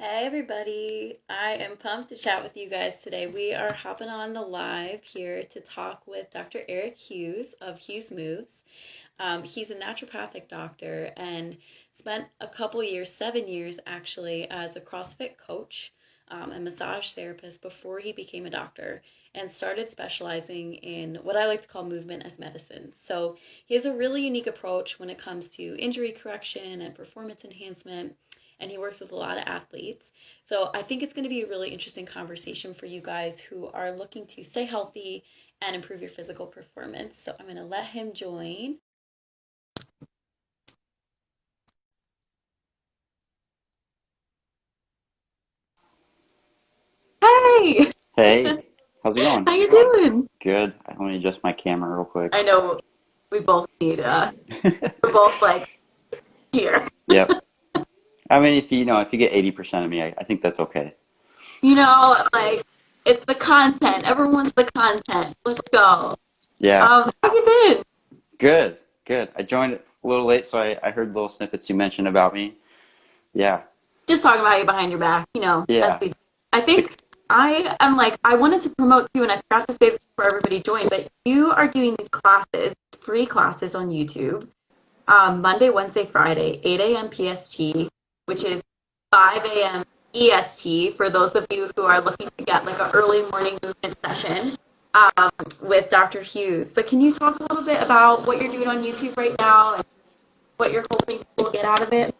Hey everybody, I am pumped to chat with you guys today. We are hopping on the live here to talk with Dr. Eric Hughes of HughesMoves. He's a naturopathic doctor and spent a couple years, 7 years actually, as a CrossFit coach and massage therapist before he became a doctor and started specializing in what I like to call movement as medicine. So he has a really unique approach when it comes to injury correction and performance enhancement, and he works with a lot of athletes. So I think it's going to be a really interesting conversation for you guys who are looking to stay healthy and improve your physical performance. So I'm going to let him join. Hey, Hey, how's it going? how you doing? Good. Let me adjust my camera real quick. I know we both need we're both like here. Yep. I mean, if you get 80% of me, I think that's okay. Like it's the content. Everyone's the content. Let's go. Yeah. How you been? Good. Good. I joined it a little late, so I heard little snippets you mentioned about me. Yeah. Just talking about you behind your back, as Yeah. we I think I am like I wanted to promote you and I forgot to say this before everybody joined, but you are doing these classes, free classes on YouTube, Monday, Wednesday, Friday, 8 a.m. PST, which is 5 a.m. EST for those of you who are looking to get like an early morning movement session with Dr. Hughes. But can you talk a little bit about what you're doing on YouTube right now and what you're hoping people get out of it?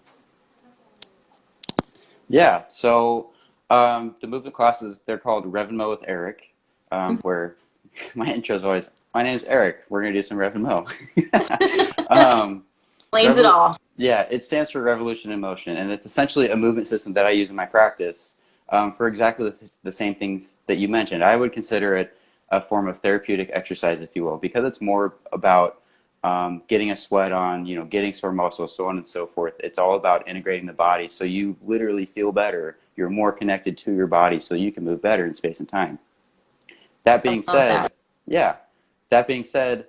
Yeah. So, the movement classes, they're called RevInMo with Eric, where my intro is always, my name's Eric. We're going to do some RevInMo. um, Explains it Revol all. Yeah, it stands for Revolution in Motion, and it's essentially a movement system that I use in my practice for exactly the same things that you mentioned. I would consider it a form of therapeutic exercise, if you will, because it's more about getting a sweat on, getting sore muscles, so on and so forth. It's all about integrating the body so you literally feel better. You're more connected to your body so you can move better in space and time. That I being love that. said, yeah, that being said,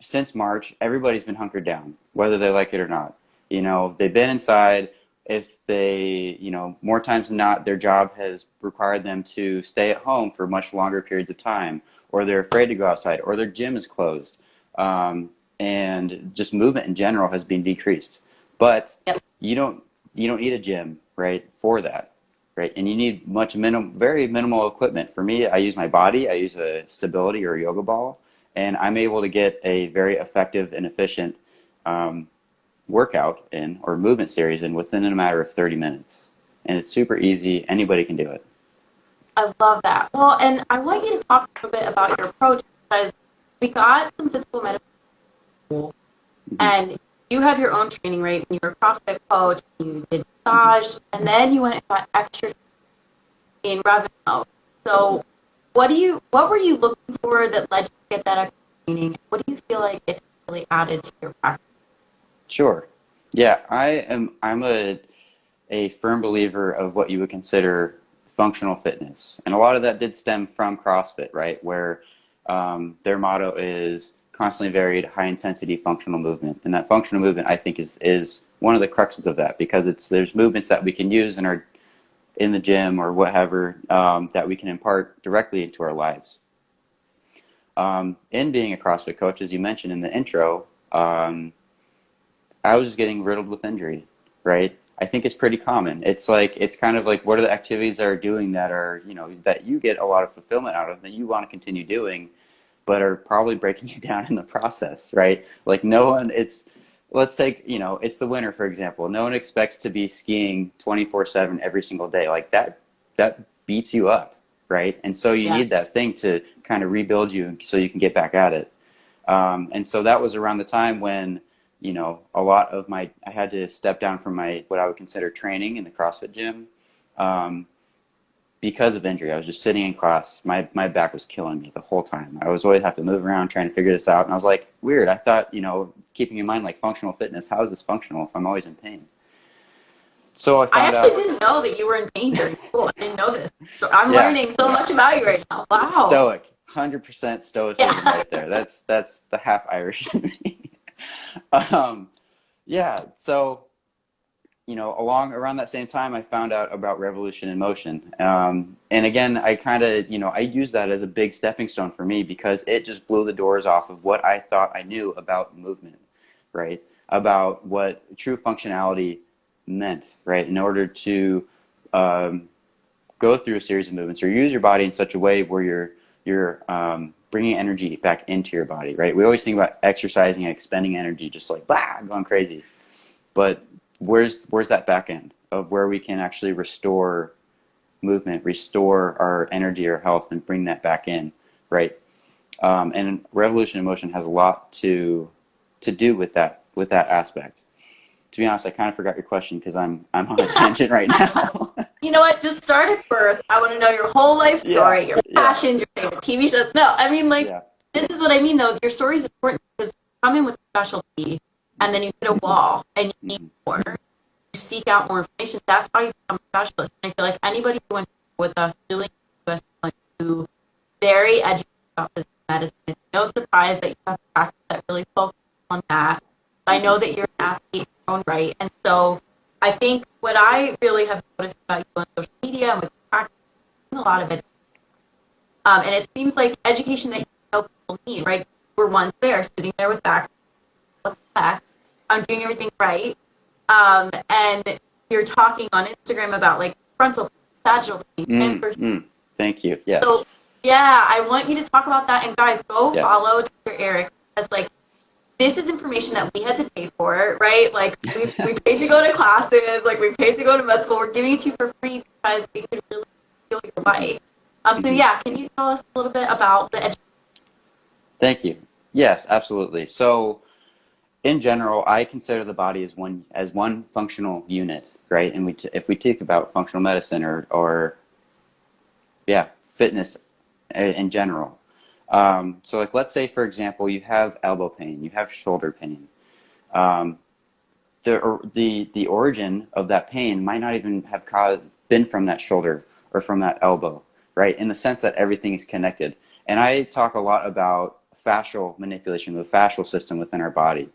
since March, everybody's been hunkered down, whether they like it or not. They've been inside. If they, more times than not, their job has required them to stay at home for much longer periods of time, or they're afraid to go outside, or their gym is closed. And just movement in general has been decreased. But Yep. you don't you don't need a gym, right, for that, right? And you need very minimal equipment. For me, I use my body. I use a stability or a yoga ball, and I'm able to get a very effective and efficient um, workout in or movement series in within a matter of 30 minutes. And it's super easy. Anybody can do it. I love that. Well, and I want you to talk a little bit about your approach because we got some physical medicine school, Hmm. and you have your own training, right? When you were a CrossFit coach, you did massage, and then you went and got extra in RevInMo. So, what were you looking for that led you to get that extra training? What do you feel like it really added to your practice? Sure. Yeah, I'm a firm believer of what you would consider functional fitness. And a lot of that did stem from CrossFit, right? Where their motto is constantly varied, high intensity functional movement. And that functional movement, I think, is one of the cruxes of that because there's movements that we can use in the gym or whatever that we can impart directly into our lives. In being a CrossFit coach, as you mentioned in the intro, I was just getting riddled with injury, right? I think it's pretty common. It's kind of like what are the activities that are doing that are, that you get a lot of fulfillment out of that you want to continue doing, but are probably breaking you down in the process, right? Like no one, let's take, it's the winter, for example. No one expects to be skiing 24/7 every single day. Like that beats you up, right? And so you Yeah. need that thing to kind of rebuild you so you can get back at it. And so that was around the time when, a lot of I had to step down from what I would consider training in the CrossFit gym um, because of injury. I was just sitting in class. My back was killing me the whole time. I was always have to move around trying to figure this out. And I was like, weird. I thought, keeping in mind like functional fitness, how is this functional if I'm always in pain? So I I found actually out, didn't know that you were in pain during school. I didn't know this. So I'm yeah, learning so much about you right now. Wow. stoic, 100% stoicism Yeah. right there. That's the half Irish in me. um, yeah, so along around that same time, I found out about Revolution in Motion. And again, I kind of, I use that as a big stepping stone for me because it just blew the doors off of what I thought I knew about movement, right? About what true functionality meant, right? In order to go through a series of movements or use your body in such a way where you're bringing energy back into your body, right? We always think about exercising and expending energy, just like blah, going crazy. But where's that back end of where we can actually restore movement, restore our energy or health, and bring that back in, right? And Revolution in Motion has a lot to do with that aspect. To be honest, I kind of forgot your question because I'm on a tangent right now. You know what? Just start at birth. I want to know your whole life story, your passions, your favorite TV shows. No, I mean, this is what I mean, though. Your story is important because you come in with a specialty, and then you hit a wall, and you need more. You seek out more information. That's how you become a specialist. And I feel like anybody who went with us really knows us who very educated about this medicine. It's no surprise that you have a practice that really focuses on that. I know that you're an athlete in your own right, and so I think what I really have noticed about you on social media and with practice, a lot of it, and it seems like education that you help people need, right? We're once there, sitting there with back, I'm doing everything right, and you're talking on Instagram about like frontal, sagittal pain, Thank you. Yes. So yeah, I want you to talk about that, and guys, go follow Dr. Eric as like. This is information that we had to pay for, right? Like, we paid to go to classes, like, we paid to go to med school. We're giving it to you for free because we can really feel your life. So, yeah, can you tell us a little bit about the education? Thank you. Yes, absolutely. So, in general, I consider the body as one functional unit, right? And if we think about functional medicine or fitness in general. So like, let's say, for example, you have elbow pain, you have shoulder pain. The origin of that pain might not even have been from that shoulder or from that elbow, right? In the sense that everything is connected. And I talk a lot about fascial manipulation, the fascial system within our body,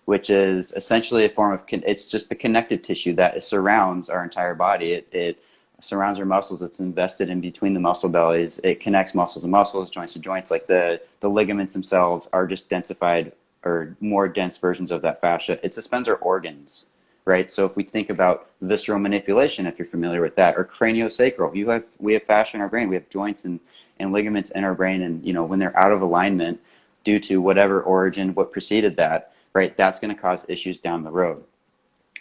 which is essentially a form of, it's just the connective tissue that surrounds our entire body. It surrounds our muscles. It's invested in between the muscle bellies. It connects muscles to muscles, joints to joints. Like the ligaments themselves are just densified or more dense versions of that fascia. It suspends our organs, right? So if we think about visceral manipulation, if you're familiar with that, or craniosacral, we have fascia in our brain. We have joints and ligaments in our brain, and when they're out of alignment due to whatever origin, what preceded that, right? That's going to cause issues down the road.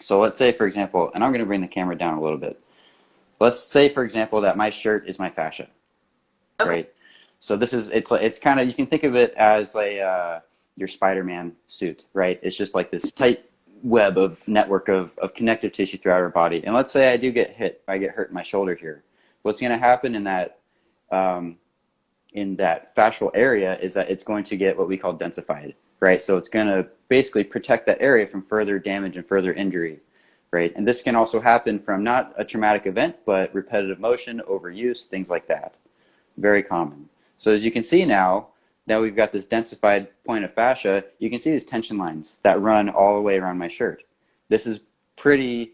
So let's say, for example, and I'm going to bring the camera down a little bit. Let's say, for example, that my shirt is my fascia, right? So it's kind of, you can think of it as your Spider-Man suit, right? It's just like this tight web of network of connective tissue throughout our body. And let's say I get hurt in my shoulder here. What's going to happen in that fascial area is that it's going to get what we call densified, right? So it's going to basically protect that area from further damage and further injury. Right? And this can also happen from not a traumatic event, but repetitive motion, overuse, things like that. Very common. So as you can see now we've got this densified point of fascia, you can see these tension lines that run all the way around my shirt. This is pretty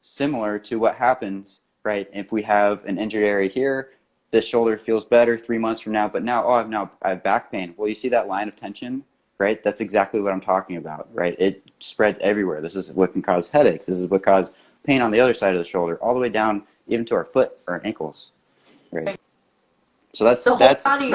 similar to what happens, right? If we have an injured area here, this shoulder feels better 3 months from now, but now, I have back pain. Well, you see that line of tension? Right? That's exactly what I'm talking about, right? It spreads everywhere. This is what can cause headaches. This is what causes pain on the other side of the shoulder, all the way down even to our foot or our ankles, right? So that's the whole body.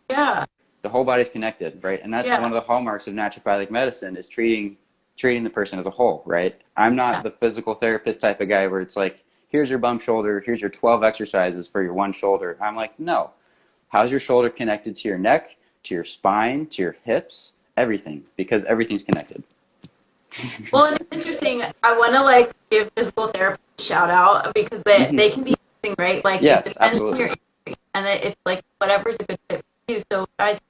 Yeah. The whole body's connected, right? And that's one of the hallmarks of naturopathic medicine is treating the person as a whole, right? I'm not the physical therapist type of guy where it's like, here's your bum shoulder, here's your 12 exercises for your one shoulder. I'm like, no. How's your shoulder connected to your neck, to your spine, to your hips? Everything, because everything's connected. Well, and it's interesting. I want to give physical therapists a shout out because they can be amazing, right? Like, yes, it depends absolutely. on your injury, and it's like whatever's a good fit for you. So guys,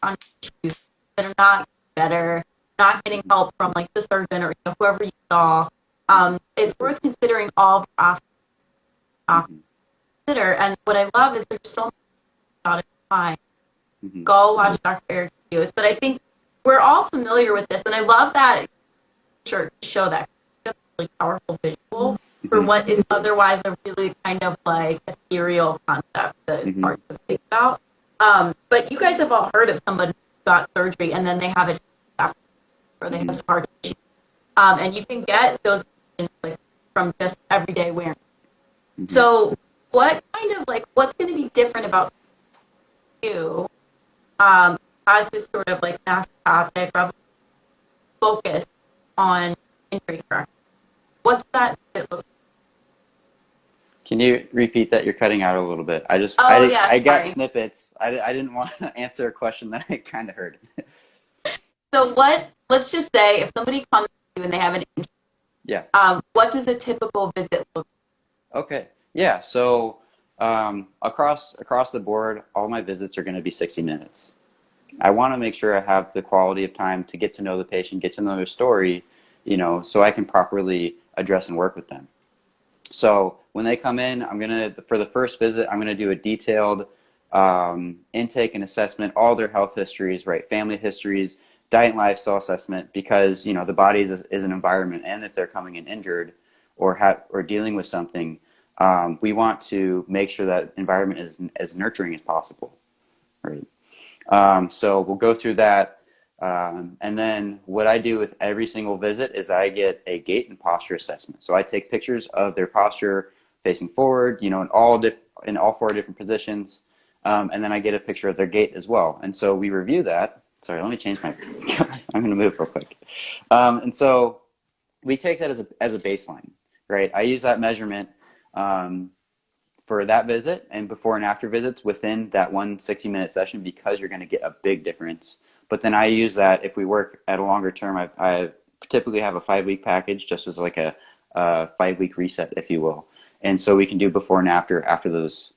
on issues that are not better, not getting help from the surgeon or whoever you saw, it's worth considering all the options. Consider, and what I love is there's so much about it. Go watch Dr. Eric Hughes. But I think we're all familiar with this, and I love that shirt to show that. really powerful visual for what is otherwise a really kind of like ethereal concept that is hard to think about. But you guys have all heard of somebody who got surgery and then they have it after, or they have scar tissue. And you can get those like, from just everyday wearing. So what kind of like, what's going to be different about you as this sort of like naturopathic focus on injury correction? What's that look like? Can you repeat that? You're cutting out a little bit. I got snippets. I didn't want to answer a question that I kind of heard. So let's just say if somebody comes to you and they have an injury, what does a typical visit look like? Okay. Yeah. So across the board, all my visits are going to be 60 minutes. I want to make sure I have the quality of time to get to know the patient, get to know their story, so I can properly address and work with them. So when they come in, for the first visit, I'm going to do a detailed intake and assessment, all their health histories, right? Family histories, diet and lifestyle assessment, because, the body is an environment. And if they're coming in injured or dealing with something, we want to make sure that environment is as nurturing as possible, right? So we'll go through that. And then what I do with every single visit is I get a gait and posture assessment. So I take pictures of their posture facing forward, in all 4 different positions. And then I get a picture of their gait as well. And so we review that. Sorry, let me change my, I'm going to move real quick. And so we take that as a baseline, right? I use that measurement, for that visit and before and after visits within that 1 60-minute session, because you're going to get a big difference. But then I use that if we work at a longer term. I typically have a 5-week package, just as like a 5-week reset, if you will. And so we can do before and after those,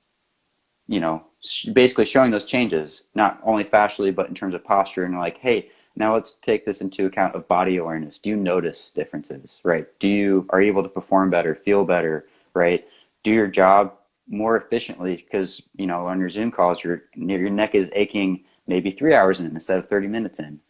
basically showing those changes, not only fascially, but in terms of posture. And like, hey, now let's take this into account of body awareness. Do you notice differences, right? Are you able to perform better, feel better, right? Do your job more efficiently, because, on your Zoom calls, your neck is aching maybe 3 hours in instead of 30 minutes in.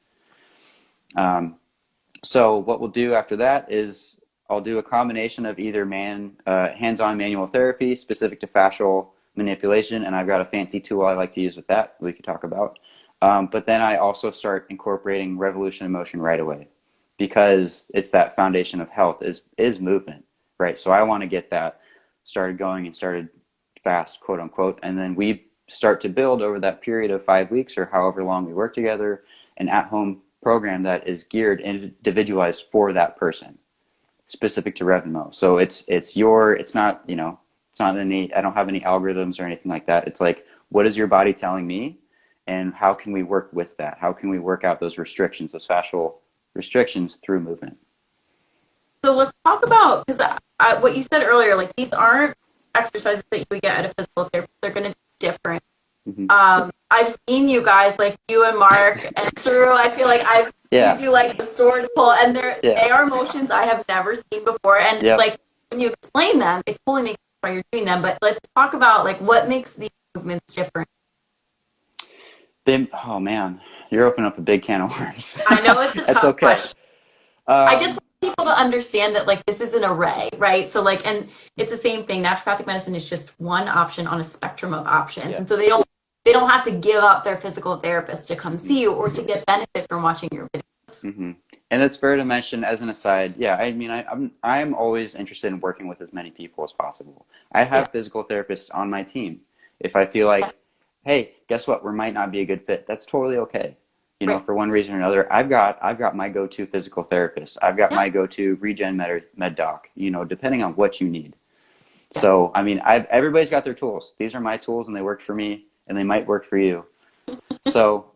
So what we'll do after that is I'll do a combination of either hands-on manual therapy specific to fascial manipulation, and I've got a fancy tool I like to use with that we could talk about. But then I also start incorporating revolution and motion right away, because it's that foundation of health is movement, right? So I want to get that started going and started fast, quote unquote, and then we start to build over that period of 5 weeks or however long we work together an at-home program that is geared and individualized for that person, specific to RevInMo. So it's not, I don't have any algorithms or anything like that. It's like, what is your body telling me, and how can we work with that? How can we work out those restrictions, those fascial restrictions through movement? So let's talk about, because what you said earlier, like these aren't exercises that you would get at a physical therapist. They're going to be different. I've seen you guys, like you and Mark and Suru. I feel like you do like the sword pull, and they are motions I have never seen before. And like when you explain them, it totally makes sense why you're doing them. But let's talk about like what makes these movements different. Oh man, you're opening up a big can of worms. I know it's a tough question. I just want people to understand that like this is an array, right? So like, and it's the same thing. Naturopathic medicine is just one option on a spectrum of options, and so they don't have to give up their physical therapist to come see you or to get benefit from watching your videos. And it's fair to mention as an aside, I'm always interested in working with as many people as possible. I have physical therapists on my team. If I feel like, hey, guess what, we might not be a good fit, that's totally okay. For one reason or another, I've got my go-to physical therapist. I've got my go-to regen med doc, depending on what you need. So, everybody's got their tools. These are my tools, and they work for me, and they might work for you. So,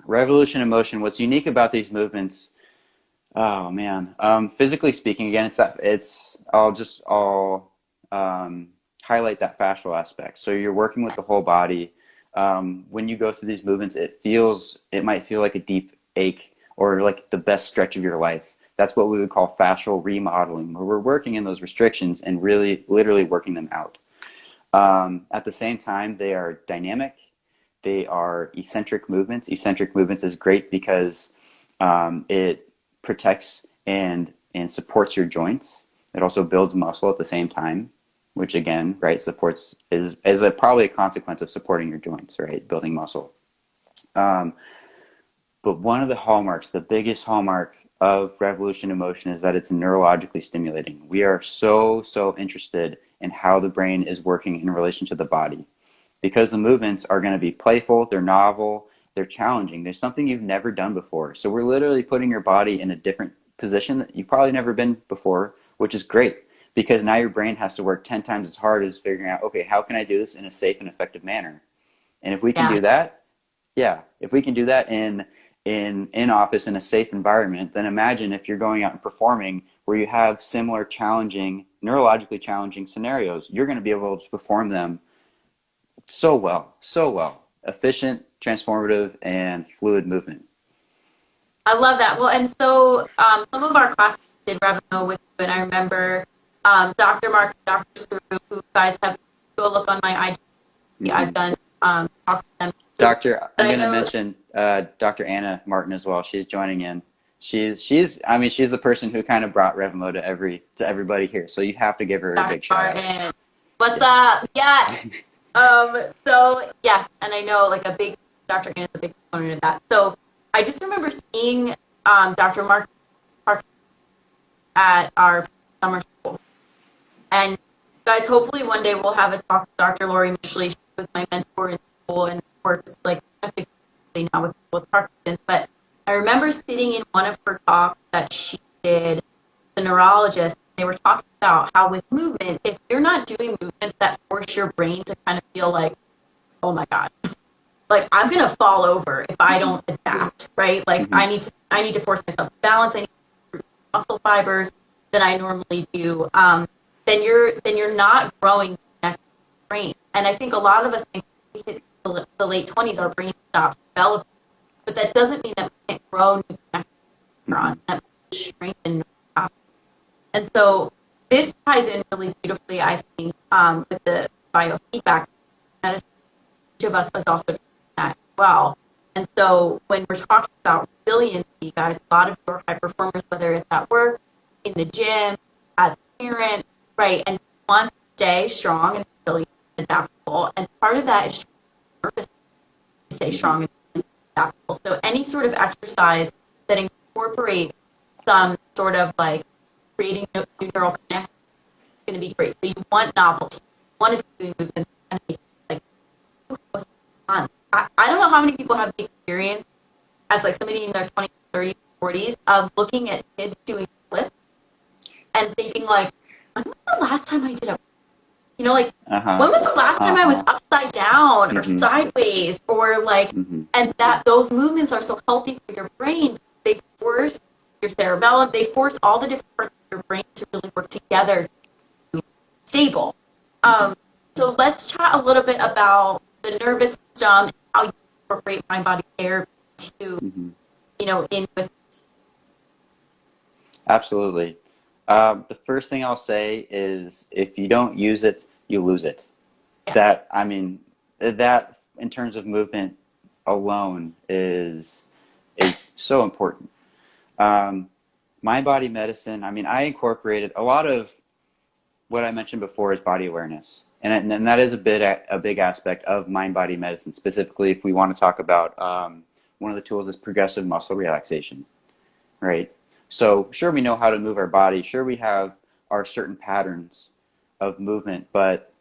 revolution and motion, what's unique about these movements, physically speaking, again, I'll highlight that fascial aspect. So you're working with the whole body. When you go through these movements, it might feel like a deep ache or like the best stretch of your life. That's what we would call fascial remodeling, where we're working in those restrictions and really literally working them out. At the same time, they are dynamic. They are eccentric movements. Eccentric movements is great because it protects and and supports your joints. It also builds muscle at the same time, which again, right, supports probably a consequence of supporting your joints, right, building muscle. But one of the hallmarks, the biggest hallmark of Revolution in Motion is that it's neurologically stimulating. We are so interested in how the brain is working in relation to the body, because the movements are going to be playful, they're novel, they're challenging. There's something you've never done before. So we're literally putting your body in a different position that you've probably never been before, which is great, because now your brain has to work 10 times as hard as figuring out, okay, how can I do this in a safe and effective manner? And if we can do that, if we can do that in office in a safe environment, then imagine if you're going out and performing where you have similar challenging, neurologically challenging scenarios. You're going to be able to perform them so well. Efficient, transformative, and fluid movement. I love that. Well, and so some of our classes did RevInMo with you, and I remember Dr. Mark and Dr. Saru, who guys have go look on my IG. Mm-hmm. I've done talk to them. I'm going to mention Dr. Anna Martin as well. She's joining in. She's the person who kind of brought RevInMo to everybody here. So you have to give her a big shout out. What's up? Yes. So yes, and I know like Dr. Anna's a big proponent of that. So I just remember seeing Dr. Mark at our summer school, and guys, hopefully one day we'll have a talk with Dr. Lori Mishley. She was my mentor in school and works like now with Parkinson's. But I remember sitting in one of her talks that she did, the neurologist. They were talking about how with movement, if you're not doing movements that force your brain to kind of feel like, oh my God, like I'm gonna fall over if I don't adapt, right? Like I need to force myself to balance. I need to muscle fibers than I normally do. Then you're not growing the brain. And I think a lot of us think we hit the late 20s, our brain stops developing, but that doesn't mean that we can't grow new neurons that strengthen. And so this ties in really beautifully, I think, with the biofeedback. That is, each of us is also doing that as well. And so when we're talking about resiliency, guys, a lot of you are high performers, whether it's at work, in the gym, as a parent, right? And want to stay strong and resilient and adaptable. And part of that is purpose to stay strong and adaptable. So any sort of exercise that incorporates some sort of like creating new neural connections is going to be great. So you want novelty. You want to be doing movement and be like, what's fun? I don't know how many people have the experience as like somebody in their 20s, 30s, 40s of looking at kids doing flips and thinking like, when was the last time I did a, when was the last time I was upside down or sideways or like, and that those movements are so healthy for your brain. They force your cerebellum, they force all the different parts of your brain to really work together to be stable. So let's chat a little bit about the nervous system and how you incorporate mind-body therapy to, in with. Absolutely. The first thing I'll say is if you don't use it, you lose it. Yeah. That in terms of movement alone is so important. MindBody Medicine, I incorporated a lot of what I mentioned before is body awareness. And that is a big aspect of MindBody Medicine. Specifically, if we want to talk about one of the tools is progressive muscle relaxation, right? So sure, we know how to move our body. Sure, we have our certain patterns of movement. But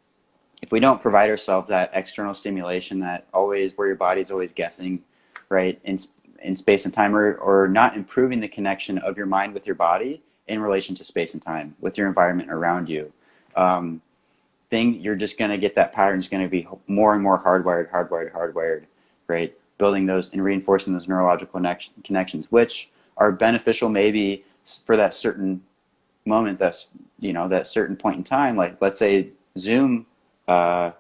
if we don't provide ourselves that external stimulation where your body's always guessing, right, in space and time, or not improving the connection of your mind with your body in relation to space and time, with your environment around you, you're just going to get that pattern is going to be more and more hardwired, right? Building those and reinforcing those neurological connections, which are beneficial maybe for that certain moment, that certain point in time. Like let's say Zoom calls,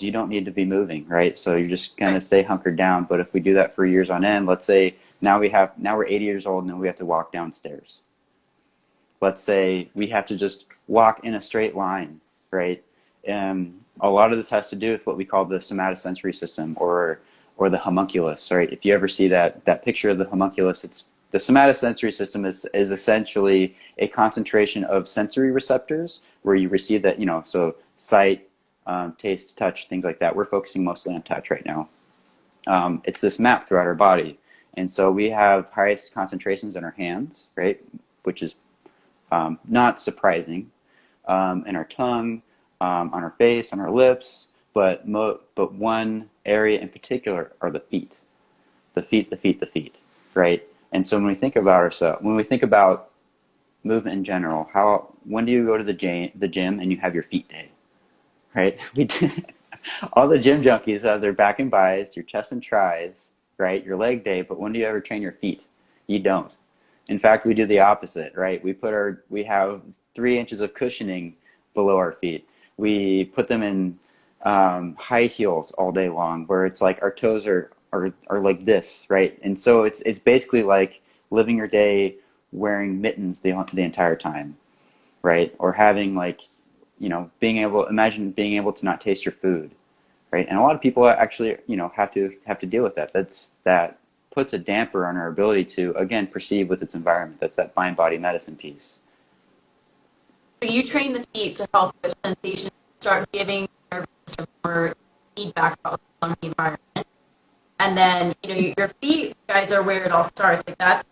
you don't need to be moving, right? So you're just going to stay hunkered down. But if we do that for years on end, let's say now we're 80 years old and we have to walk downstairs. Let's say we have to just walk in a straight line, right? A lot of this has to do with what we call the somatosensory system or the homunculus, right? If you ever see that picture of the homunculus, it's the somatosensory system is essentially a concentration of sensory receptors where you receive that, so sight, taste, touch, things like that. We're focusing mostly on touch right now. It's this map throughout our body. And so we have highest concentrations in our hands, right, which is not surprising, in our tongue, on our face, on our lips, but one area in particular are the feet. The feet, right? And so when we think about ourselves, when we think about movement in general, when do you go to the gym and you have your feet day, right? All the gym junkies have their back and bis, your chest and tris, right? Your leg day, but when do you ever train your feet? You don't. In fact, we do the opposite, right? We have 3 inches of cushioning below our feet. We put them in high heels all day long, where it's like our toes are like this, right? And so it's basically like living your day wearing mittens the entire time, right? Or having imagine being able to not taste your food, right? And a lot of people actually, have to deal with that. That puts a damper on our ability to, again, perceive with its environment. That's that mind-body medicine piece. So you train the feet to help with sensation, start giving the nervous system more feedback on the environment. And then, your feet, guys, are where it all starts. Like that's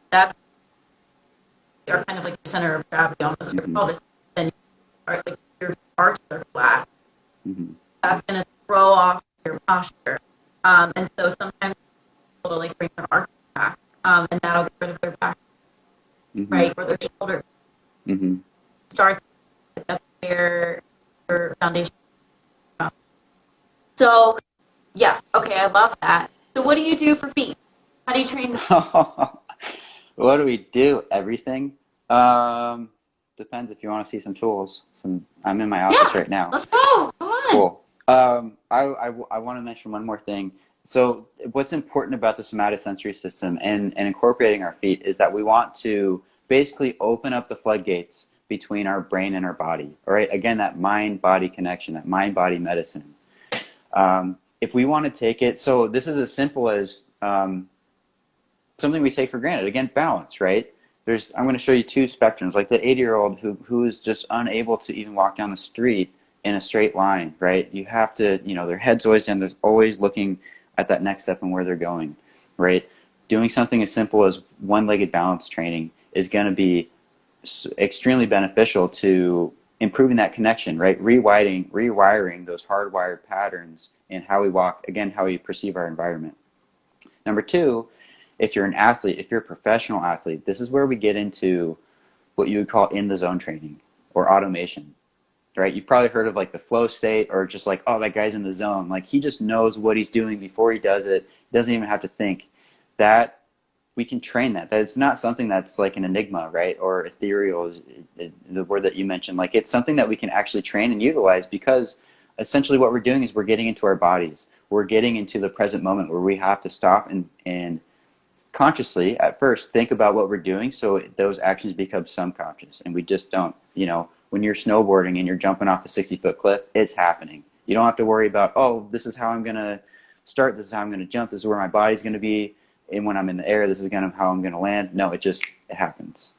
are kind of like the center of gravity almost. Mm-hmm. All this, then your arches are flat. Mm-hmm. That's going to throw off your posture. And so sometimes people to bring their arches back, and that'll get rid of their back, Mm-hmm. right, or their shoulder. Mm-hmm. Starts. That's their foundation. So, yeah, okay, I love that. So what do you do for feet? How do you train the feet? What do we do? Everything. Depends if you want to see some tools. I'm in my office right now. Let's go. Come on. Cool. I want to mention one more thing. So what's important about the somatosensory system and incorporating our feet is that we want to basically open up the floodgates between our brain and our body. All right. Again, that mind-body connection, that mind-body medicine. If we want to take it, so this is as simple as something we take for granted. Again, balance, right? I'm going to show you 2 spectrums, like the 80-year-old who is just unable to even walk down the street in a straight line, right? You have to, their head's always down, they're always looking at that next step and where they're going, right? Doing something as simple as one-legged balance training is going to be extremely beneficial to improving that connection, right? Rewiring those hardwired patterns in how we walk, again, how we perceive our environment. Number 2, if you're an athlete, if you're a professional athlete, this is where we get into what you would call in-the-zone training or automation, right? You've probably heard of like the flow state, or just like, oh, that guy's in the zone. Like he just knows what he's doing before he does it. He doesn't even have to think. That we can train that. That it's not something that's like an enigma, right? Or ethereal is the word that you mentioned. Like it's something that we can actually train and utilize, because essentially what we're doing is we're getting into our bodies. We're getting into the present moment where we have to stop and consciously at first think about what we're doing, so those actions become subconscious, and we just don't. When you're snowboarding and you're jumping off a 60-foot cliff, it's happening. You don't have to worry about, oh, this is how I'm going to start, this is how I'm going to jump, this is where my body's going to be, and when I'm in the air, this is how I'm going to land. No, it happens.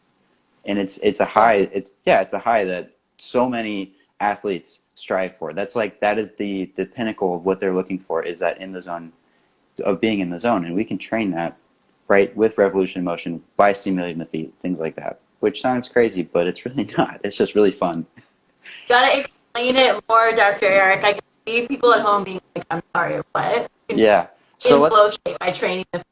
And it's a high, it's a high that so many athletes strive for. That is the pinnacle of what they're looking for, is that in the zone, of being in the zone. And we can train that, right, with revolution motion by stimulating the feet, things like that, which sounds crazy, but it's really not. It's just really fun. Gotta explain it more, Dr. Eric. I can see people at home being like, I'm sorry, what? Yeah. So in flow state by training the feet.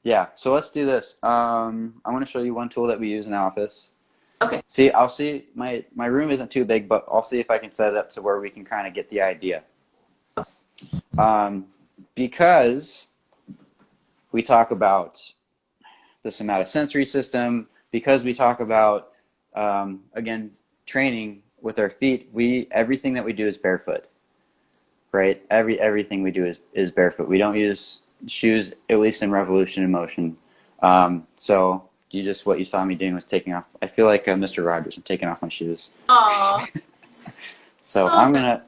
Yeah, so let's do this. I'm going to show you one tool that we use in the office. Okay. I'll see, my room isn't too big, but I'll see if I can set it up to where we can kind of get the idea. Because we talk about the somatosensory system, because we talk about, again, training with our feet, everything that we do is barefoot, right? Everything we do is barefoot. We don't use shoes, at least in revolution and motion. So what you saw me doing was taking off. I feel like Mr. Rogers. I'm taking off my shoes. Aww. So I'm gonna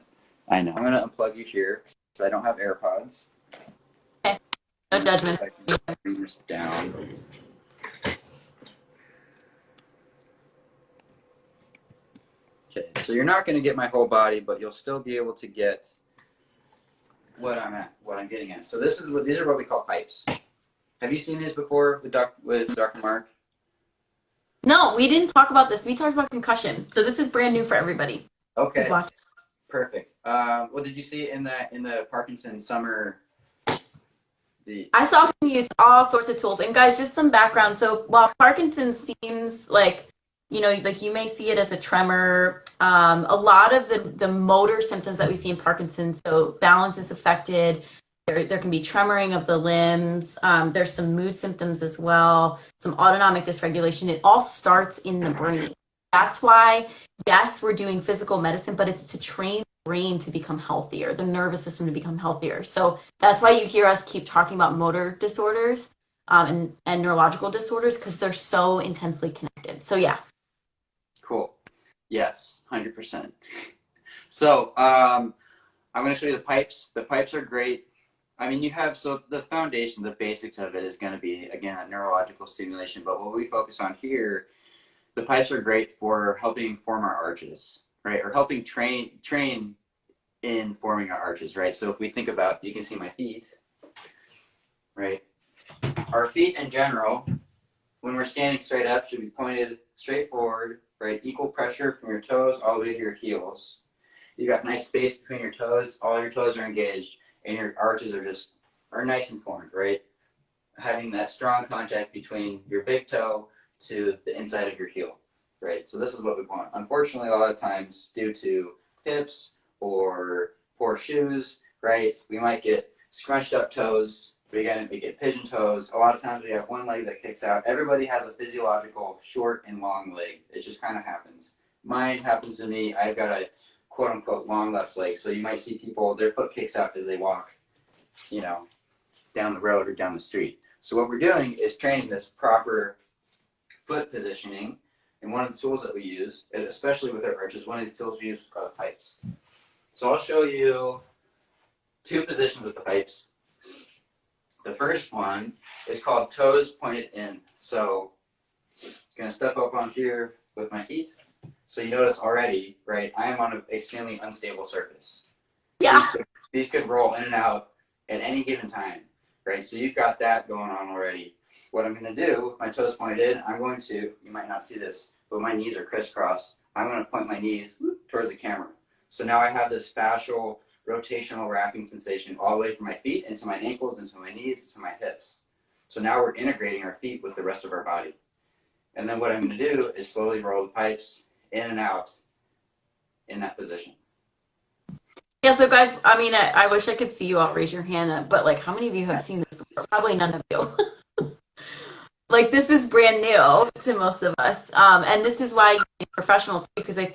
unplug you here, because I don't have AirPods. Okay. No judgment. I can bring this down. Okay, so you're not going to get my whole body, but you'll still be able to get what I'm getting at. So these are what we call pipes. Have you seen these before with Dr. Mark? No, we didn't talk about this. We talked about concussion. So this is brand new for everybody who's Okay, watching. perfect. Well, did you see in the Parkinson's summer? I saw him use all sorts of tools. And guys, just some background. So while Parkinson's seems like, like you may see it as a tremor, a lot of the motor symptoms that we see in Parkinson's, so balance is affected. There can be tremoring of the limbs. There's some mood symptoms as well, some autonomic dysregulation. It all starts in the brain. That's why, yes, we're doing physical medicine, but it's to train the brain to become healthier, the nervous system to become healthier. So that's why you hear us keep talking about motor disorders and neurological disorders, because they're so intensely connected. So yeah. Cool. Yes, 100%. So I'm going to show you the pipes. The pipes are great. I mean, so the foundation, the basics of it is going to be, again, a neurological stimulation. But what we focus on here, the pipes are great for helping form our arches, right? Or helping train in forming our arches, right? So if we think about, you can see my feet, right? Our feet in general, when we're standing straight up, should be pointed straight forward, right? Equal pressure from your toes all the way to your heels. You got nice space between your toes. All your toes are engaged, and your arches are nice and formed, right? Having that strong contact between your big toe to the inside of your heel, right? So this is what we want. Unfortunately, a lot of times, due to hips or poor shoes, right, we might get scrunched up toes. We get pigeon toes. A lot of times we have one leg that kicks out. Everybody has a physiological short and long leg. It just kind of happens. Mine happens to me. I've got a quote unquote long left leg. So you might see people, their foot kicks out as they walk, down the road or down the street. So what we're doing is training this proper foot positioning. And one of the tools that we use, especially with our arches, one of the tools we use is called pipes. So I'll show you two positions with the pipes. The first one is called toes pointed in. So I'm going to step up on here with my feet. So you notice already, right, I am on an extremely unstable surface. Yeah. These could roll in and out at any given time, right? So you've got that going on already. What I'm going to do, my toes pointed in, you might not see this, but my knees are crisscrossed. I'm going to point my knees towards the camera. So now I have this fascial rotational wrapping sensation all the way from my feet into my ankles, into my knees, into my hips. So now we're integrating our feet with the rest of our body. And then what I'm going to do is slowly roll the pipes in and out in that position. Yeah, so guys, I mean, I wish I could see you all raise your hand, but like, how many of you have seen this before? Probably none of you. Like, this is brand new to most of us. And this is why you need a professional too, because I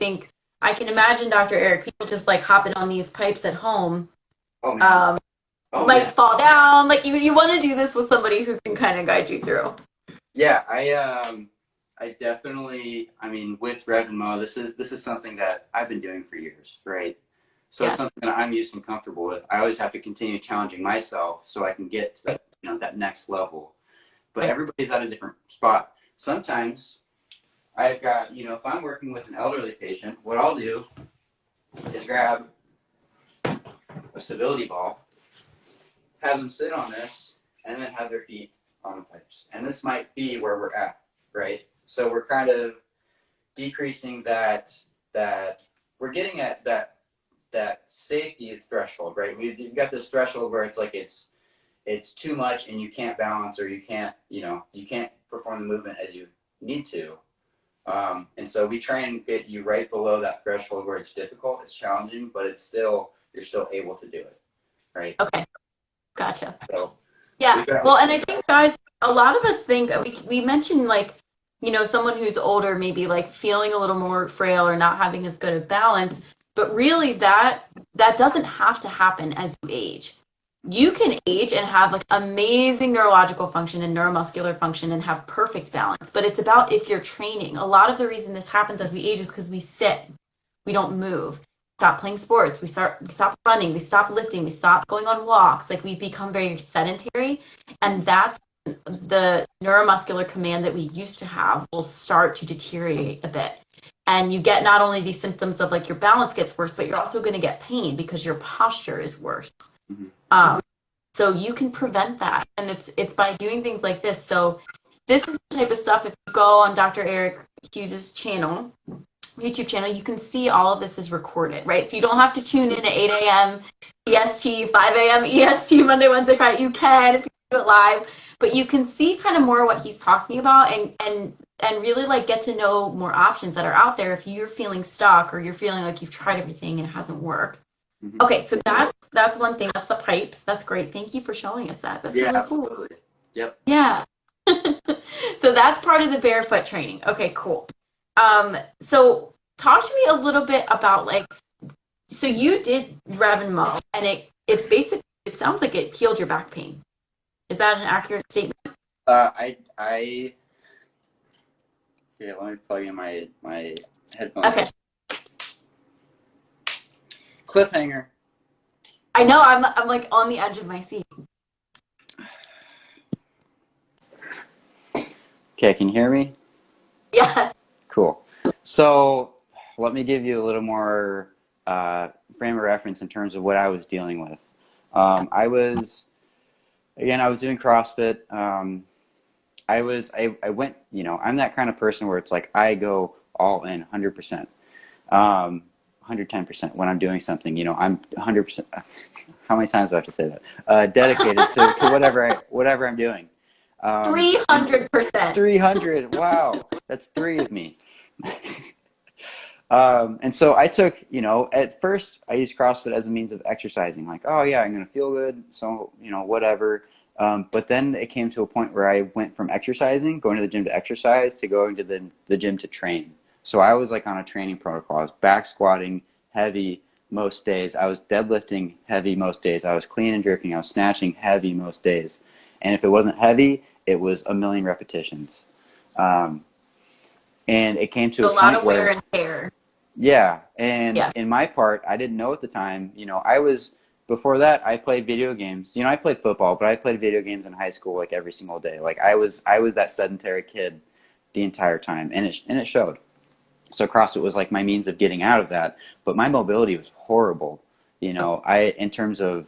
can imagine, Dr. Eric, people just like hopping on these pipes at home. Oh, man. Might fall down. Like, you want to do this with somebody who can kind of guide you through. Yeah, I definitely, with RevInMo, this is something that I've been doing for years, right? So It's something that I'm used and comfortable with. I always have to continue challenging myself so I can get to that next level. But everybody's at a different spot. Sometimes I've got, if I'm working with an elderly patient, what I'll do is grab a stability ball, have them sit on this, and then have their feet on the pipes. And this might be where we're at, right? So we're kind of decreasing that we're getting at that safety threshold, right? You've got this threshold where it's like it's too much and you can't balance, or you can't perform the movement as you need to. And so we try and get you right below that threshold where it's difficult, it's challenging, but you're still able to do it, right? Okay, gotcha. So, yeah, well, and I think, guys, a lot of us think, we mentioned, like, someone who's older, maybe like feeling a little more frail or not having as good a balance, but really that doesn't have to happen as you age. You can age and have like amazing neurological function and neuromuscular function and have perfect balance, but it's about if you're training. A lot of the reason this happens as we age is because we sit, we don't move, stop playing sports, we stop running, we stop lifting, we stop going on walks. Like, we become very sedentary, and that's the neuromuscular command that we used to have will start to deteriorate a bit. And you get not only these symptoms of like your balance gets worse, but you're also going to get pain because your posture is worse. So you can prevent that. And it's by doing things like this. So this is the type of stuff, if you go on Dr. Eric Hughes's channel, YouTube channel, you can see all of this is recorded, right? So you don't have to tune in at 8 a.m. EST, 5 a.m. EST, Monday, Wednesday, Friday. You can if you do it live, but you can see kind of more what he's talking about and really like get to know more options that are out there if you're feeling stuck or you're feeling like you've tried everything and it hasn't worked. Okay, so that's one thing. That's the pipes. That's great. Thank you for showing us that. That's really cool. Absolutely. Yep. Yeah. So that's part of the barefoot training. Okay, cool. So talk to me a little bit about like, so you did RevInMo and it basically, it sounds like it healed your back pain. Is that an accurate statement? Here, let me plug in my headphones. Okay. Cliffhanger. I know, I'm like on the edge of my seat. Okay, can you hear me? Yes. Cool. So let me give you a little more frame of reference in terms of what I was dealing with. I was doing CrossFit. I went, I'm that kind of person where it's like I go all in 100%, 110% when I'm doing something. I'm 100%. How many times do I have to say that? Dedicated to whatever I'm doing. 300%. 300. Wow, that's 3 of me. And so I took, at first I used CrossFit as a means of exercising. Like, oh yeah, I'm gonna feel good, so whatever. But then it came to a point where I went from going to the gym to exercise, to going to the gym to train. So I was like on a training protocol. I was back squatting heavy most days. I was deadlifting heavy most days. I was clean and jerking. I was snatching heavy most days. And if it wasn't heavy, it was a million repetitions. And it came to a lot point of wear where, and tear. yeah. And in my part, I didn't know at the time, before that, I played video games. I played football, but I played video games in high school like every single day. Like I was that sedentary kid the entire time, and it showed. So CrossFit was like my means of getting out of that, but my mobility was horrible. In terms of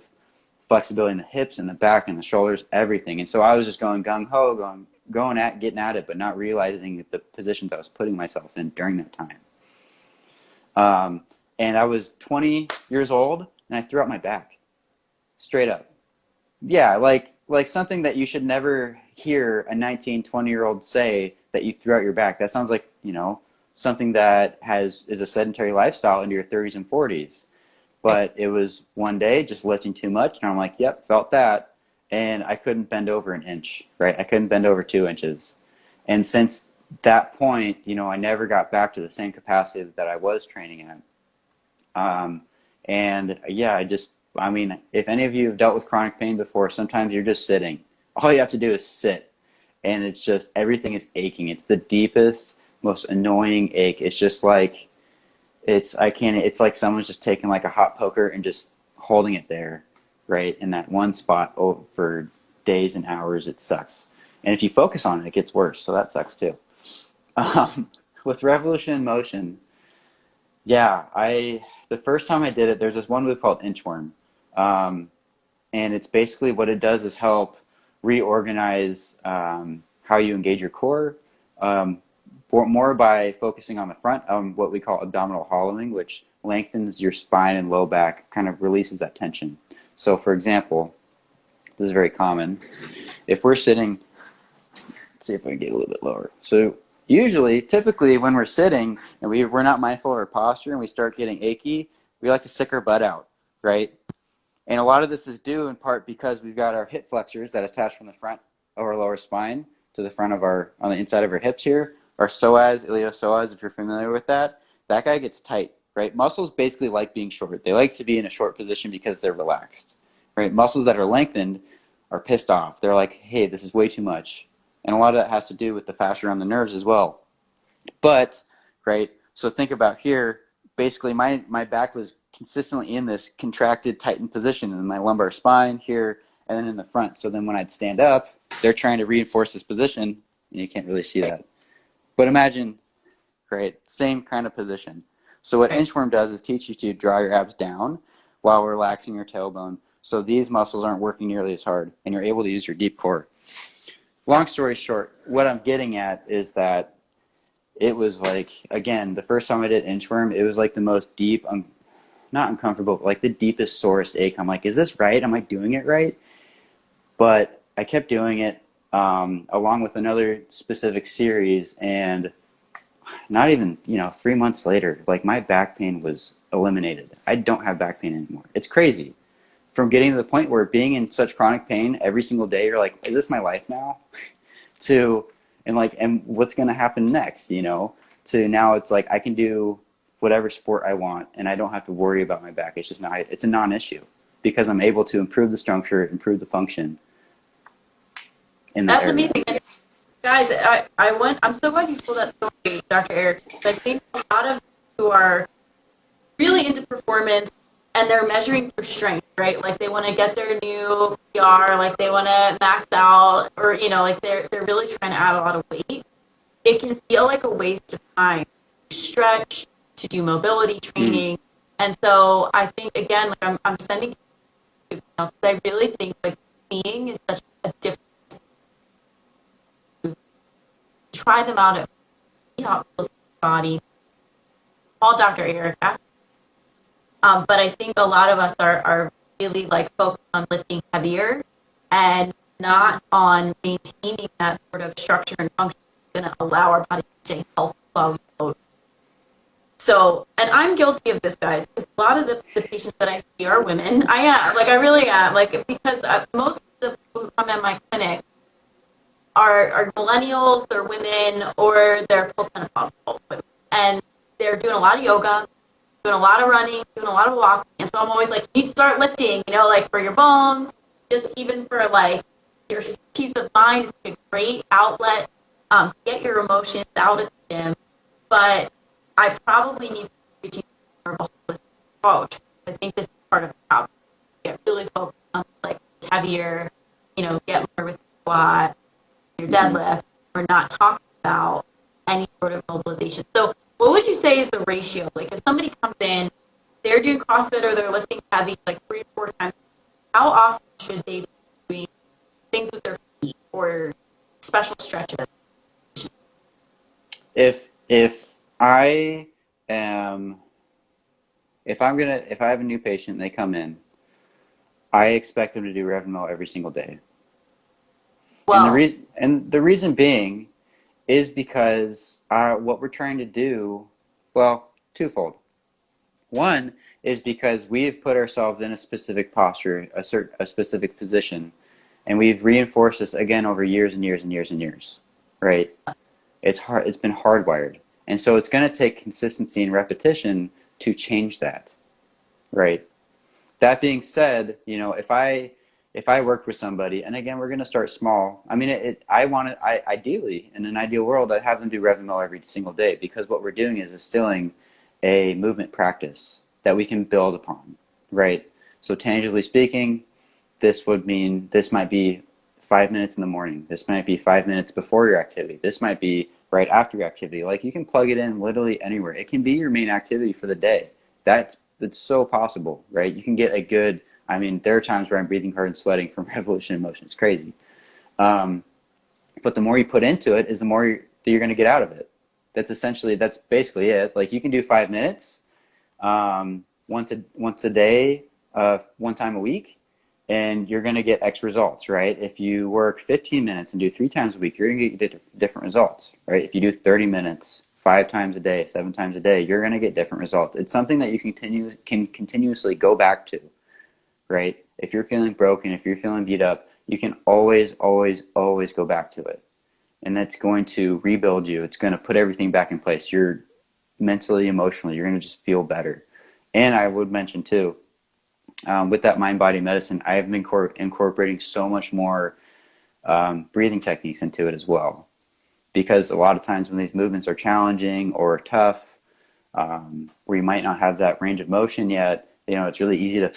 flexibility in the hips and the back and the shoulders, everything. And so I was just going gung ho, getting at it, but not realizing the positions I was putting myself in during that time. And I was 20 years old, and I threw out my back, straight up. Yeah, like something that you should never hear a 19, 20-year-old say, that you threw out your back. That sounds like, something that is a sedentary lifestyle into your 30s and 40s. But it was one day just lifting too much, and I'm like, yep, felt that. And I couldn't bend over an inch, right? I couldn't bend over 2 inches. And since that point, I never got back to the same capacity that I was training at. And yeah, if any of you have dealt with chronic pain before, sometimes you're just sitting. All you have to do is sit. And it's just, everything is aching. It's the deepest, most annoying ache. It's just like, it's like someone's just taking like a hot poker and just holding it there, right, in that one spot for days and hours. It sucks. And if you focus on it, it gets worse. So that sucks too. With Revolution in Motion, yeah, the first time I did it, there's this one move called Inchworm. And it's basically, what it does is help reorganize how you engage your core, more by focusing on the front, what we call abdominal hollowing, which lengthens your spine and low back, kind of releases that tension. So for example, this is very common. If we're sitting, let's see if I can get a little bit lower. So typically when we're sitting and we're not mindful of our posture and we start getting achy, we like to stick our butt out, right? And a lot of this is due in part because we've got our hip flexors that attach from the front of our lower spine to the front of on the inside of our hips here. Our psoas, iliopsoas, if you're familiar with that guy gets tight, right? Muscles basically like being short. They like to be in a short position because they're relaxed, right? Muscles that are lengthened are pissed off. They're like, hey, this is way too much. And a lot of that has to do with the fascia around the nerves as well. But, right, so think about here, basically my back was consistently in this contracted, tightened position in my lumbar spine here and then in the front. So then when I'd stand up, they're trying to reinforce this position, and you can't really see that. But imagine, right? Same kind of position. So what inchworm does is teach you to draw your abs down while relaxing your tailbone. So these muscles aren't working nearly as hard, and you're able to use your deep core. Long story short, what I'm getting at is that it was like, again, the first time I did inchworm, it was like the most deep, not uncomfortable, but like the deepest, sorest ache. I'm like, is this right? Am I doing it right? But I kept doing it along with another specific series, and not even 3 months later, like my back pain was eliminated. I don't have back pain anymore. It's crazy. From getting to the point where being in such chronic pain every single day, you're like, is this my life now? to and what's going to happen next? To now it's like I can do whatever sport I want, and I don't have to worry about my back. It's just not. It's a non-issue because I'm able to improve the structure, improve the function. That's amazing. And guys, I'm so glad you told that story, Dr. Eric. I think a lot of people who are really into performance and they're measuring through strength, right? Like they want to get their new PR, like they want to max out, or like they're really trying to add a lot of weight. It can feel like a waste of time to stretch, to do mobility training, and so I think again, like I'm sending, because I really think like seeing is such a difference. Try them out at see how it feels in your body. Call Dr. Eric. But I think a lot of us are really like focused on lifting heavier and not on maintaining that sort of structure and function that's going to allow our body to stay healthy while we load. So, and I'm guilty of this, guys, because a lot of the patients that I see are women. I really am, because most of the people who come in my clinic are millennials, they're women, or they're postmenopausal, and they're doing a lot of yoga, doing a lot of running, doing a lot of walking, and so I'm always like, you need to start lifting, like for your bones, just even for like your peace of mind. It's a great outlet to get your emotions out of the gym, but I probably need to be teaching more of a holistic approach. I think this is part of the problem. Get really focused on like heavier, get more with your squat, your deadlift. We're not talking about any sort of mobilization. So what would you say is the ratio? Like if somebody comes in, they're doing CrossFit or they're lifting heavy like 3 or 4 times, how often should they be doing things with their feet or special stretches? If I am, if I have a new patient and they come in, I expect them to do RevInMo every single day. Well, and the reason being is because what we're trying to do, well, twofold. One is because we've put ourselves in a specific posture, a specific position, and we've reinforced this again over years and years and years and years, right? It's hard. It's been hardwired, and so it's going to take consistency and repetition to change that, right? That being said, if I work with somebody, and again, we're going to start small. I mean, ideally, in an ideal world, I'd have them do RevInMo every single day, because what we're doing is instilling a movement practice that we can build upon, right? So tangibly speaking, this would mean this might be 5 minutes in the morning. This might be 5 minutes before your activity. This might be right after your activity. Like, you can plug it in literally anywhere. It can be your main activity for the day. It's so possible, right? You can get a good, I mean, there are times where I'm breathing hard and sweating from revolution in motion. It's crazy. But the more you put into it is the more you're going to get out of it. That's basically it. Like, you can do 5 minutes once a day, 1 time a week, and you're going to get X results, right? If you work 15 minutes and do 3 times a week, you're going to get different results, right? If you do 30 minutes 5 times a day, 7 times a day, you're going to get different results. It's something that you can continuously go back to, right? If you're feeling broken, if you're feeling beat up, you can always, always, always go back to it. And that's going to rebuild you. It's going to put everything back in place. You're mentally, emotionally, you're going to just feel better. And I would mention too, with that MindBody Medicine, I have been incorporating so much more breathing techniques into it as well. Because a lot of times when these movements are challenging or tough, where you might not have that range of motion yet, it's really easy to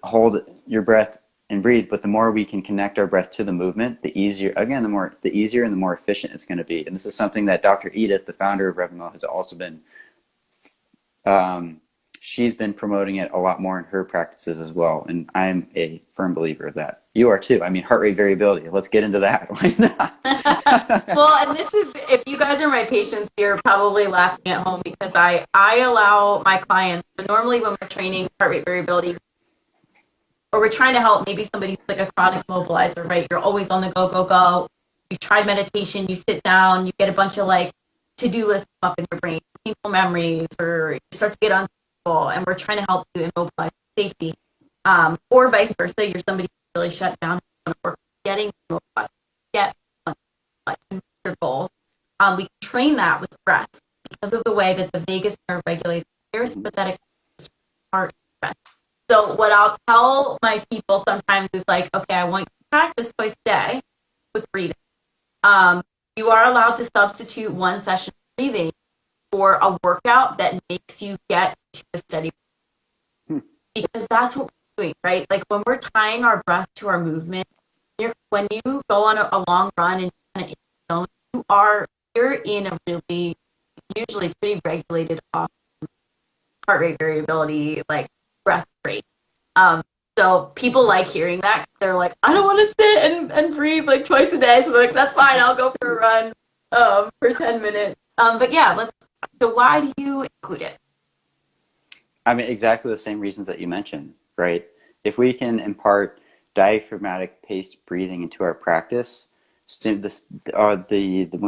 hold your breath and breathe. But the more we can connect our breath to the movement, the easier, again, the easier and the more efficient it's going to be. And this is something that Dr. Edith, the founder of RevInMo, has also been, she's been promoting it a lot more in her practices as well. And I'm a firm believer of that. You are too. I mean, heart rate variability. Let's get into that. Why not? Well, and this is, if you guys are my patients, you're probably laughing at home because I allow my clients, so normally when we're training heart rate variability, or we're trying to help maybe somebody who's like a chronic mobilizer, right? You're always on the go, go, go. You tried meditation, you sit down, you get a bunch of like to-do lists up in your brain, painful memories, or you start to get uncomfortable, and we're trying to help you immobilize safety. Or vice versa, you're somebody who's really shut down, or getting immobilized, get like your goals. We can train that with breath because of the way that the vagus nerve regulates the parasympathetic part of breath. So what I'll tell my people sometimes is like, okay, I want you to practice twice a day with breathing. You are allowed to substitute one session of breathing for a workout that makes you get to a steady because that's what we're doing, right? Like when we're tying our breath to our movement, when you go on a long run and kind of you're in a really usually pretty regulated heart rate variability, like breath rate. So people like hearing that. They're like, I don't want to sit and breathe like twice a day. So they're like, that's fine. I'll go for a run for 10 minutes. But yeah, so why do you include it? I mean, exactly the same reasons that you mentioned, right? If we can impart diaphragmatic paced breathing into our practice, when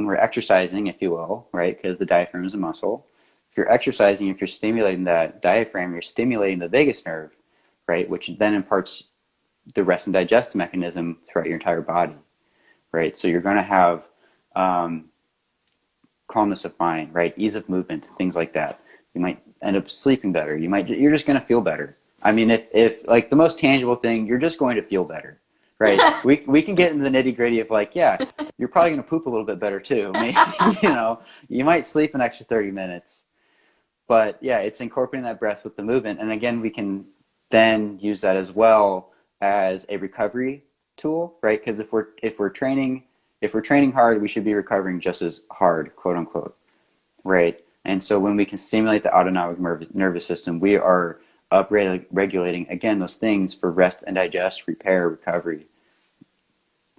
we're exercising, if you will, right? Because the diaphragm is a muscle. If you're exercising, if you're stimulating that diaphragm, you're stimulating the vagus nerve, right? Which then imparts the rest and digest mechanism throughout your entire body, right? So you're going to have calmness of mind, right? Ease of movement, things like that. You might end up sleeping better. You're just going to feel better. I mean, if like the most tangible thing, you're just going to feel better, right? we can get into the nitty gritty of like, yeah, you're probably going to poop a little bit better too. Maybe, you might sleep an extra 30 minutes, but yeah, it's incorporating that breath with the movement. And again, we can then use that as well as a recovery tool, right? Because if we're training hard, we should be recovering just as hard, quote unquote, right? And so when we can stimulate the autonomic nervous system, we are regulating again those things for rest and digest, repair, recovery.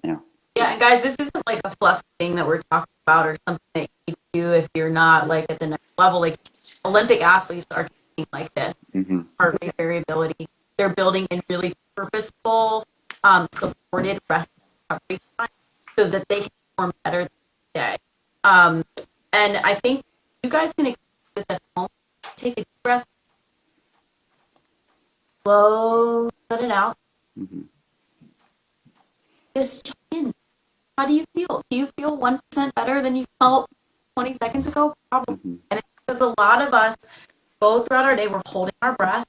Yeah, and guys, this isn't like a fluff thing that we're talking about or something that you do if you're not like at the next level. Like Olympic athletes are training like this, heart rate variability. They're building in really purposeful, supported rest and recovery time so that they can perform better the next day. And I think you guys can experience this at home. Take a deep breath, slow, let it out. Just check in. How do you feel? Do you feel 1% better than you felt 20 seconds ago? Probably. And it's because a lot of us go throughout our day, we're holding our breath,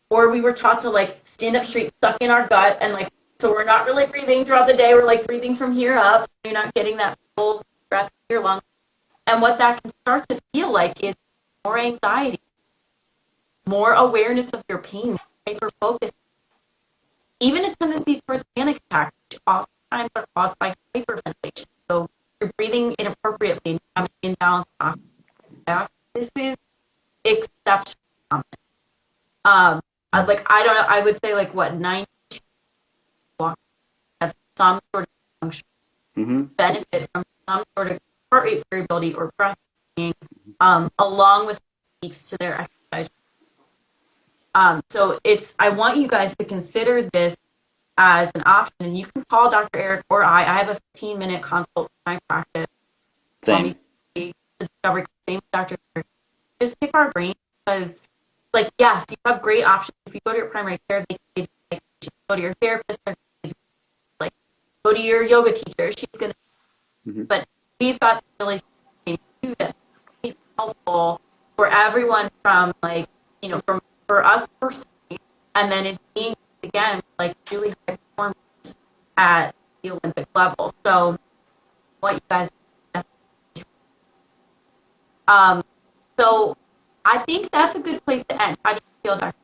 or we were taught to like stand up straight, suck in our gut, and like, so we're not really breathing throughout the day. We're like breathing from here up. You're not getting that full breath in your lungs. And what that can start to feel like is more anxiety, more awareness of your pain, hyper focus, even a tendency towards panic attacks, which oftentimes are caused by hyperventilation. So you're breathing inappropriately, having imbalance oxygen. This is exceptionally common. I don't know, I would say like what, 92 have some sort of function, benefit from some sort of heart rate variability or breath being, along with techniques to their exercise. So I want you guys to consider this as an option, and you can call Dr. Eric or I have a 15-minute consult in my practice. Same. Same with Dr. Eric. Just pick our brain because, like, yes, you have great options. If you go to your primary care, they can like, go to your therapist, like, go to your yoga teacher. She's gonna. But we've got to really do that. It's helpful for everyone from like, for us personally, and then it's being again like really high performers at the Olympic level. So what you guys so I think that's a good place to end. How do you feel, Dr.?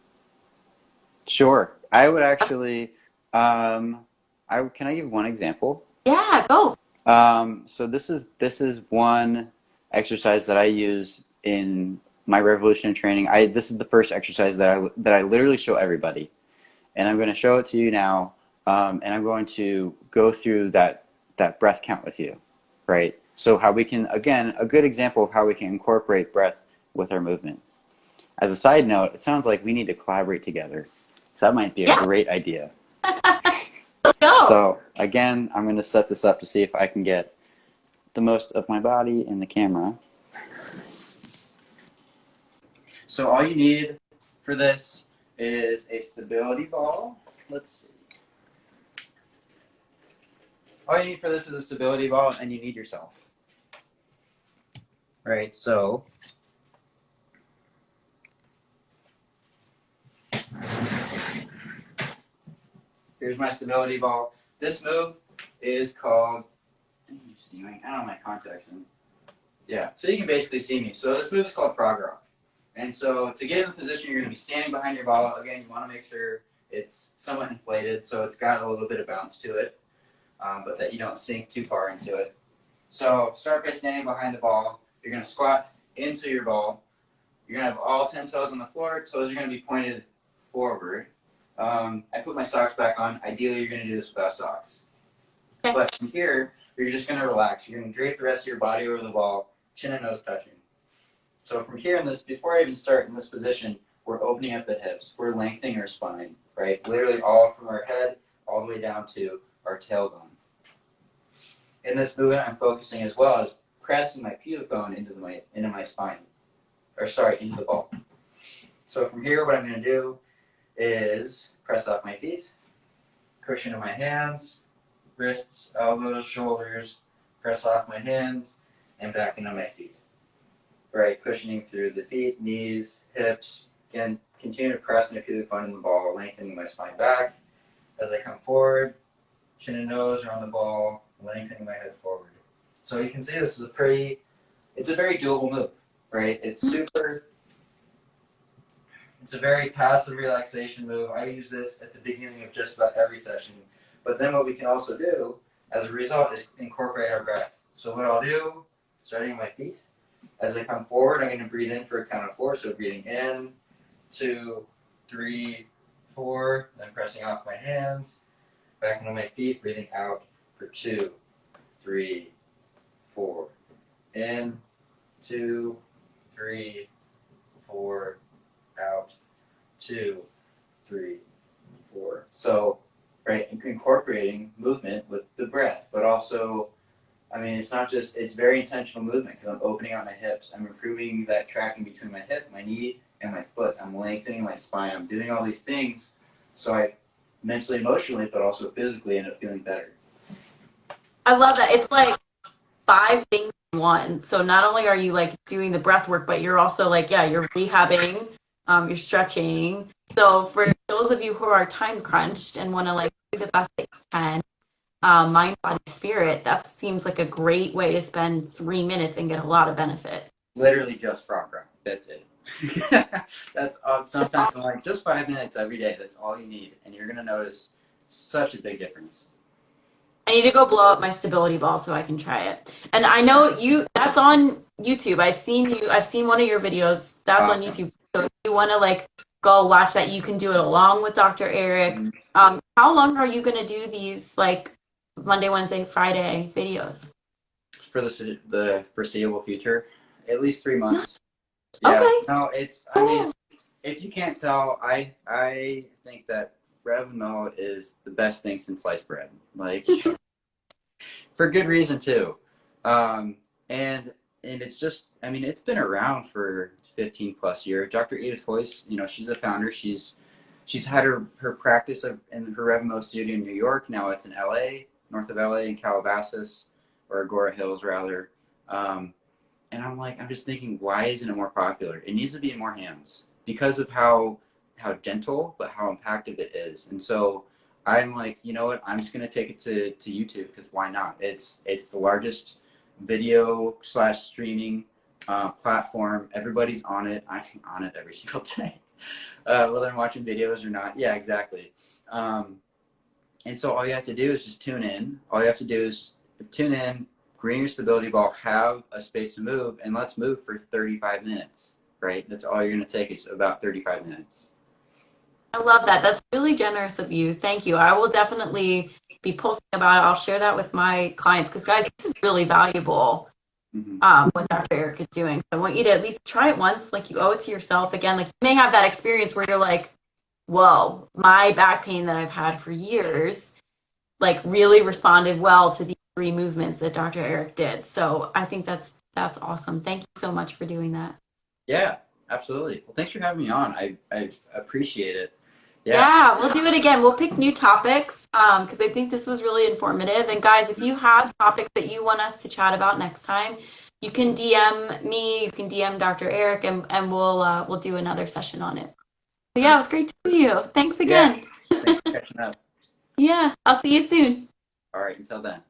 Sure. I would actually Can I give one example? Yeah, go. So this is one exercise that I use in my revolution training. This is the first exercise that I literally show everybody, and I'm going to show it to you now. And I'm going to go through that breath count with you, right? So how we can, again, a good example of how we can incorporate breath with our movement. As a side note, it sounds like we need to collaborate together. So that might be a Yeah, great idea. let's go. So again, I'm going to set this up to see if I can get the most of my body in the camera. So all you need for this is a stability ball. Let's see. All you need for this is a stability ball, and you need yourself. Right, so here's my stability ball. This move is called, I don't have my contacts in. Yeah, so you can basically see me. So this move is called frog rock. And so to get in the position, you're going to be standing behind your ball. Again, you want to make sure it's somewhat inflated, so it's got a little bit of bounce to it, but that you don't sink too far into it. So start by standing behind the ball. You're going to squat into your ball. You're going to have all 10 toes on the floor. Toes are going to be pointed forward. I put my socks back on. Ideally, you're going to do this without socks. Okay. But from here, you're just going to relax. You're going to drape the rest of your body over the ball, chin and nose touching. So from here, before I even start in this position, we're opening up the hips. We're lengthening our spine, right? Literally all from our head all the way down to our tailbone. In this movement, I'm focusing as well as pressing my pubic bone into my spine, into the ball. So from here, what I'm going to do is press off my feet, cushion in my hands, wrists, elbows, shoulders, press off my hands, and back into my feet. Right, cushioning through the feet, knees, hips. Again, continue to press my pubic bone in the ball, lengthening my spine back. As I come forward, chin and nose are on the ball, lengthening my head forward. So you can see this is it's a very doable move, right? It's a very passive relaxation move. I use this at the beginning of just about every session. But then what we can also do, as a result, is incorporate our breath. So what I'll do, starting with my feet, as I come forward, I'm going to breathe in for a count of 4. So breathing in, 2, 3, 4. Then pressing off my hands, back into my feet, breathing out for 2, 3, 4. In, 2, 3, 4. Out, 2, 3, 4. So, right, incorporating movement with the breath, but also, it's very intentional movement because I'm opening out my hips. I'm improving that tracking between my hip, my knee, and my foot. I'm lengthening my spine. I'm doing all these things so I mentally, emotionally, but also physically end up feeling better. I love that. It's like 5 things in one. So not only are you like doing the breath work, but you're also like, you're rehabbing, you're stretching. So for those of you who are time crunched and want to like do the best that you can, mind, body, spirit, that seems like a great way to spend 3 minutes and get a lot of benefit. Literally just frog rock. That's it. That's sometimes I'm like, just 5 minutes every day. That's all you need, and you're gonna notice such a big difference. I need to go blow up my stability ball so I can try it. And I know that's on YouTube. I've seen one of your videos. That's on YouTube. So if you want to like go watch that, you can do it along with Dr. Eric. How long are you going to do these like Monday, Wednesday, Friday videos? For the foreseeable future, at least 3 months. Yeah. Okay. No, if you can't tell, I think that RevInMo is the best thing since sliced bread. Like, for good reason too. And it's just, it's been around for 15 plus years. Dr. Edith Hoyce, she's the founder. She's had her practice in her RevInMo studio in New York. Now it's in LA, north of LA, in Calabasas, or Agora Hills rather. And I'm just thinking, why isn't it more popular? It needs to be in more hands because of how gentle, but how impactful it is. And so I'm like, you know what? I'm just going to take it to YouTube because why not? It's the largest video / streaming platform. Everybody's on it. I'm on it every single day, whether I'm watching videos or not. Yeah, exactly. And so all you have to do is just tune in. All you have to do is tune in, green your stability ball, have a space to move, and let's move for 35 minutes, right? That's all you're going to take is about 35 minutes. I love that. That's really generous of you. Thank you. I will definitely be posting about it. I'll share that with my clients because, guys, this is really valuable. What Dr. Eric is doing. So I want you to at least try it once. Like, you owe it to yourself. Again, like, you may have that experience where you're like, whoa, my back pain that I've had for years, like, really responded well to these 3 movements that Dr. Eric did. So I think that's awesome. Thank you so much for doing that. Yeah, absolutely. Well, thanks for having me on. I appreciate it. Yeah, we'll do it again. We'll pick new topics because I think this was really informative. And guys, if you have topics that you want us to chat about next time, you can DM me, you can DM Dr. Eric, and we'll do another session on it. So yeah, it was great to see you. Thanks again. Yeah. Thanks for catching up. Yeah, I'll see you soon. All right, until then.